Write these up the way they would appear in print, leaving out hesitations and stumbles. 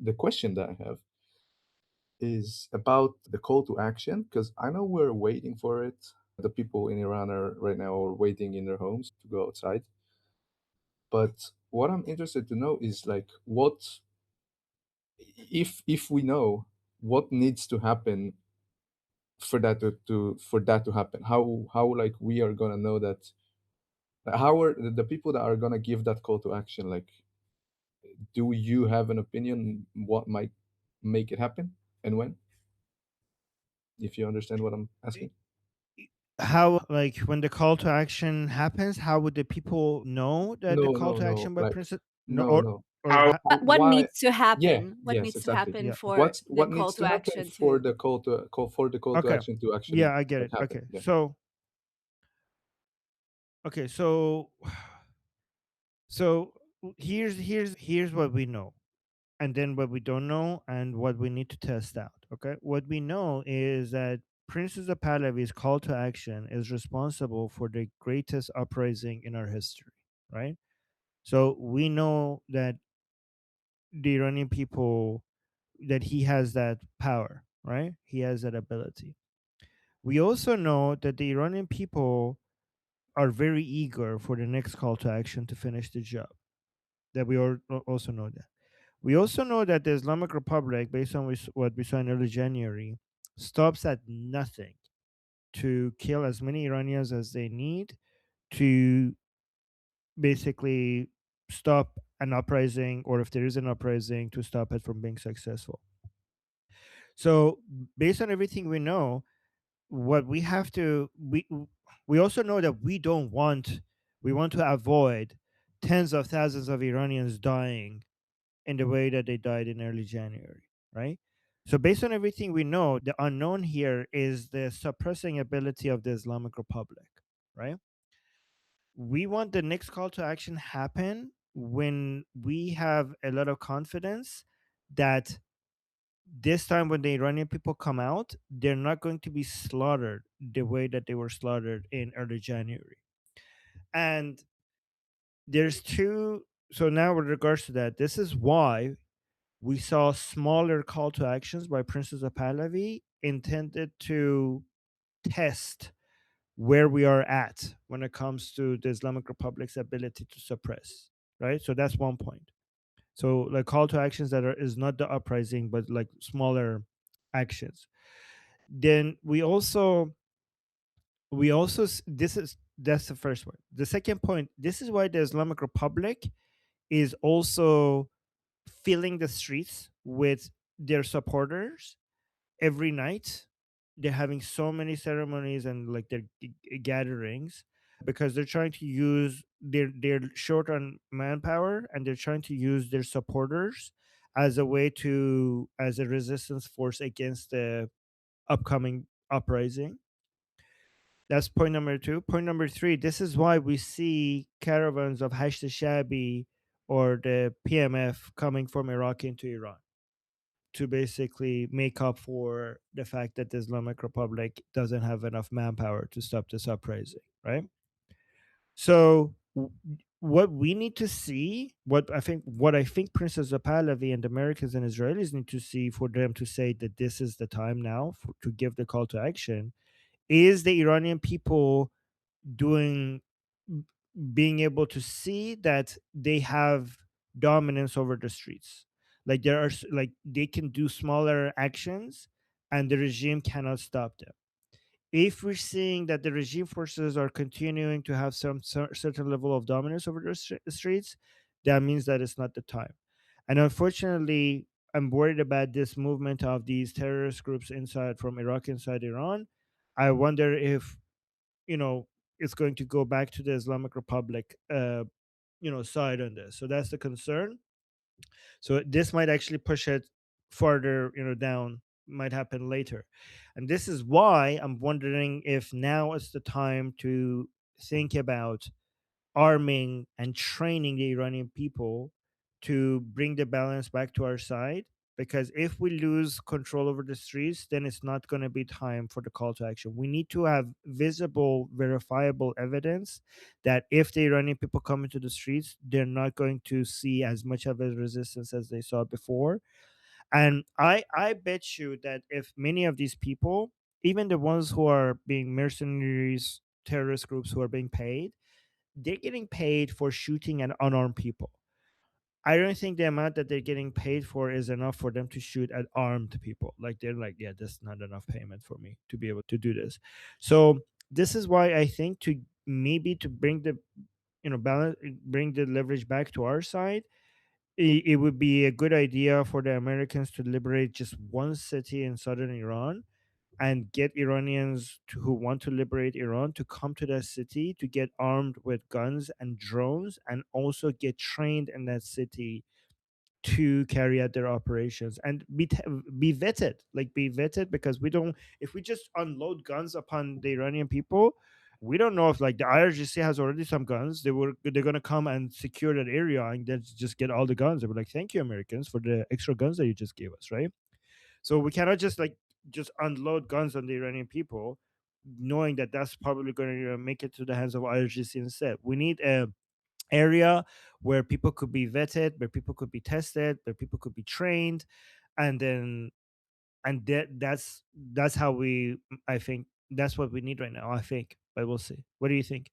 the question that I have is about the call to action, because I know we're waiting for it. The people in Iran are right now are waiting in their homes to go outside. But what I'm interested to know is like what, if we know what needs to happen for that for that to happen, how like we are gonna know that, how are the people that are gonna give that call to action, like, do you have an opinion what might make it happen and when, if you understand what I'm asking? How, like, when the call to action happens, how would the people know that the No, call no, to no, action by like, princess? No, no, no. or how, What Why? needs to Yeah, happen? What yes, needs to exactly. happen yeah. for the What call needs to to happen action for to? the call to for the call to Okay. action to actually Yeah, I get like it. happen? Okay. Yeah. So so here's what we know, and then what we don't know, and what we need to test out. Okay, what we know is that Princess of Pahlavi's call to action is responsible for the greatest uprising in our history, right? So we know that the Iranian people, that he has that power, right? He has that ability. We also know that the Iranian people are very eager for the next call to action to finish the job. That we also know that. We also know that the Islamic Republic, based on what we saw in early January, stops at nothing to kill as many Iranians as they need to basically stop an uprising, or if there is an uprising, to stop it from being successful. So, based on everything we know, what we have to we also know that we want to avoid tens of thousands of Iranians dying in the way that they died in early January, right? So based on everything we know, the unknown here is the suppressing ability of the Islamic Republic, right? We want the next call to action happen when we have a lot of confidence that this time when the Iranian people come out, they're not going to be slaughtered the way that they were slaughtered in early January. And there's two. So now, with regards to that, this is why we saw smaller call to actions by Princess of Pahlavi intended to test where we are at when it comes to the Islamic Republic's ability to suppress. Right. So that's one point. So like call to actions that are is not the uprising, but like smaller actions. Then this is that's the first one. The second point, this is why the Islamic Republic is also filling the streets with their supporters every night. They're having so many ceremonies and like their gatherings because they're trying to use they're short on manpower, and they're trying to use their supporters as a way to as a resistance force against the upcoming uprising. That's point number two. Point number three, this is why we see caravans of al-Shaabi or the PMF coming from Iraq into Iran to basically make up for the fact that the Islamic Republic doesn't have enough manpower to stop this uprising, right? So what we need to see, what I think Princess of Pahlavi and Americans and Israelis need to see for them to say that this is the time now to give the call to action, is the Iranian people doing being able to see that they have dominance over the streets. Like there are like they can do smaller actions and the regime cannot stop them. If we're seeing that the regime forces are continuing to have some certain level of dominance over the streets, that means that it's not the time. And unfortunately, I'm worried about this movement of these terrorist groups inside from Iraq inside Iran. I wonder if you know it's going to go back to the Islamic Republic side on this. So that's the concern. So this might actually push it further down, might happen later. And this is why I'm wondering if now is the time to think about arming and training the Iranian people to bring the balance back to our side. Because if we lose control over the streets, then it's not going to be time for the call to action. We need to have visible, verifiable evidence that if the Iranian people come into the streets, they're not going to see as much of a resistance as they saw before. And I bet you that if many of these people, even the ones who are being mercenaries, terrorist groups who are being paid, they're getting paid for shooting at unarmed people. I don't think the amount that they're getting paid for is enough for them to shoot at armed people. Like they're like, yeah, that's not enough payment for me to be able to do this. So this is why I think to maybe to bring the balance, bring the leverage back to our side, it would be a good idea for the Americans to liberate just one city in southern Iran and get Iranians who want to liberate Iran to come to that city to get armed with guns and drones and also get trained in that city to carry out their operations and be vetted, like be vetted, because we don't, if we just unload guns upon the Iranian people, we don't know if like the IRGC has already some guns. They're going to come and secure that area and then just get all the guns. They were like, thank you Americans for the extra guns that you just gave us, right? So we cannot just like just unload guns on the Iranian people knowing that that's probably going to make it to the hands of IRGC instead. We need a area where people could be vetted, where people could be tested, where people could be trained, and then that's how we. I think that's what we need right now. I think, but we'll see. What do you think?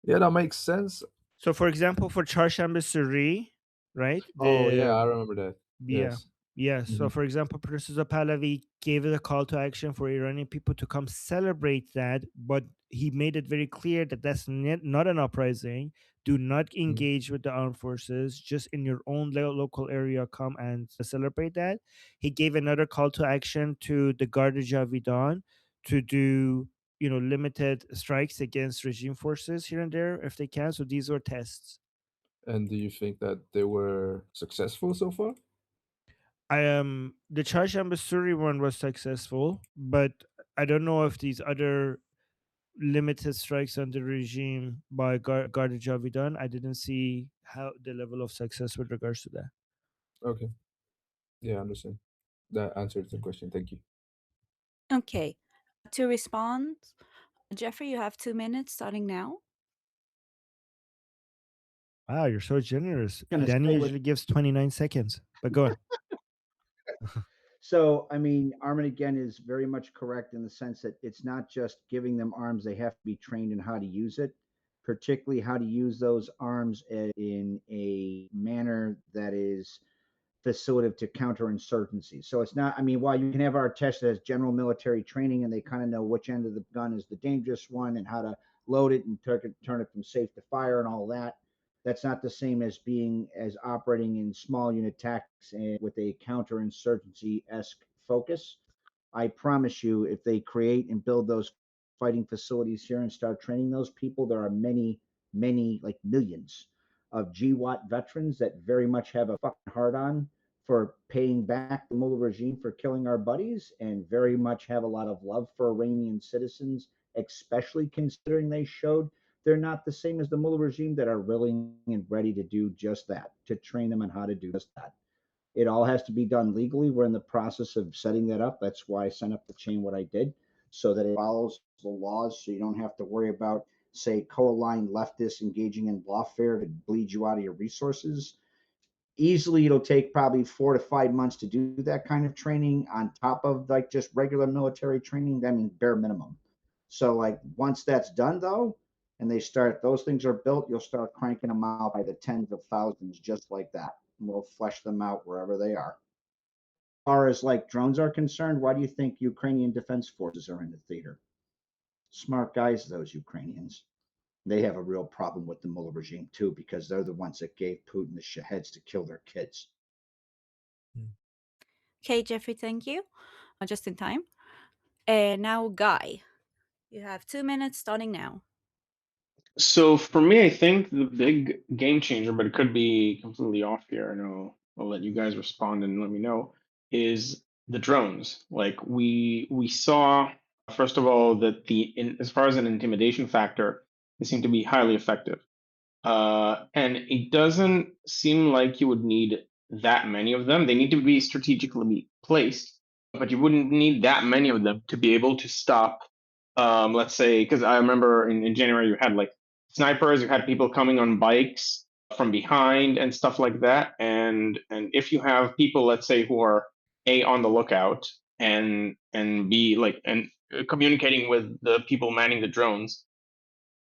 Yeah, that makes sense. So, for example, for Charshamba Suri, right? Oh yeah, The I remember that. Yeah. Yes. Yes. So, Hmm. for example, Professor Pahlavi gave it a call to action for Iranian people to come celebrate that, but he made it very clear that that's not an uprising. Do not engage with the armed forces. Just in your own local area, come and celebrate that. He gave another call to action to the Garda Javidan to do, limited strikes against regime forces here and there if they can. So these were tests. And do you think that they were successful so far? The Charshamba Suri one was successful, but I don't know if these other limited strikes on the regime by Garda Javidan. I didn't see how the level of success with regards to that. Okay. Yeah, I understand. That answers the Mm. question. Thank you. Okay. To respond, Jeffrey, you have 2 minutes starting now. Wow, you're so generous. Gonna Danny say with usually gives 29 seconds, but go on. so I mean, Armageddon is very much correct in the sense that it's not just giving them arms; they have to be trained in how to use it, particularly how to use those arms in a manner that is facilitative to counterinsurgency. So it's not, I mean, while you can have our test as general military training and they kind of know which end of the gun is the dangerous one and how to load it and turn it from safe to fire and all that, that's not the same as being as operating in small unit tactics and with a counterinsurgency esque focus. I promise you, if they create and build those fighting facilities here and start training those people, there are many, many, like millions of GWAT veterans that very much have a fucking hard on for paying back the Mullah regime for killing our buddies and very much have a lot of love for Iranian citizens, especially considering they showed they're not the same as the Mullah regime that are willing and ready to do just that, to train them on how to do just that. It all has to be done legally. We're in the process of setting that up. That's why I sent up the chain what I did, so that it follows the laws, so you don't have to worry about, say, co-aligned leftists engaging in lawfare to bleed you out of your resources. Easily, it'll take probably 4 to 5 months to do that kind of training on top of like just regular military training. I mean, bare minimum. So, like, once that's done, though, and they start, those things are built, you'll start cranking them out by the tens of thousands just like that. And we'll flesh them out wherever they are. As far as like drones are concerned, why do you think Ukrainian defense forces are in the theater? Smart guys, those Ukrainians. They have a real problem with the Mullah regime too, because they're the ones that gave Putin the heads to kill their kids. Okay, Jeffrey, thank you. Just in time. And now, Guy, you have 2 minutes starting now. So for me, I think the big game changer, but it could be completely off here, and I'll let you guys respond and let me know, is the drones. Like we saw, first of all, that as far as an intimidation factor, they seem to be highly effective. And it doesn't seem like you would need that many of them. They need to be strategically placed, but you wouldn't need that many of them to be able to stop. Let's say, because I remember in January you had like snipers, you had people coming on bikes from behind and stuff like that. And if you have people, let's say, who are A, on the lookout, and B, like, and communicating with the people manning the drones,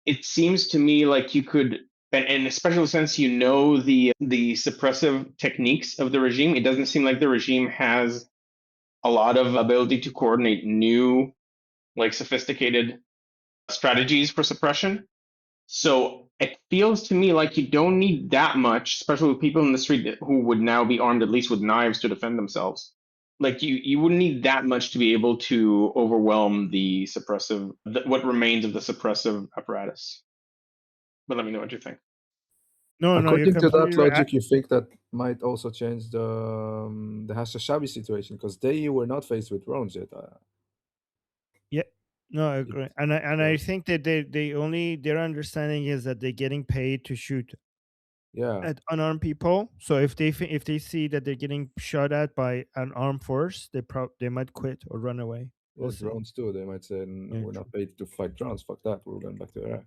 it seems to me like you could, and especially since you know the suppressive techniques of the regime, it doesn't seem like the regime has a lot of ability to coordinate new, like, sophisticated strategies for suppression. So it feels to me like you don't need that much, especially with people in the street who would now be armed at least with knives to defend themselves. Like, you wouldn't need that much to be able to overwhelm the suppressive, what remains of the suppressive apparatus. But let me know what you think. No, no, you're According to that completely right. logic, you think that might also change the al-Shaabi situation because they were not faced with drones yet. Yeah, no, I agree, and Yeah. I think that they only their understanding is that they're getting paid to shoot Yeah, at unarmed people. So if if they see that they're getting shot at by an armed force, they might quit or run away. yeah, We'll see. drones too. They might say, Yeah, We're true. not paid to fight drones. Fuck that. We're going back to Iraq."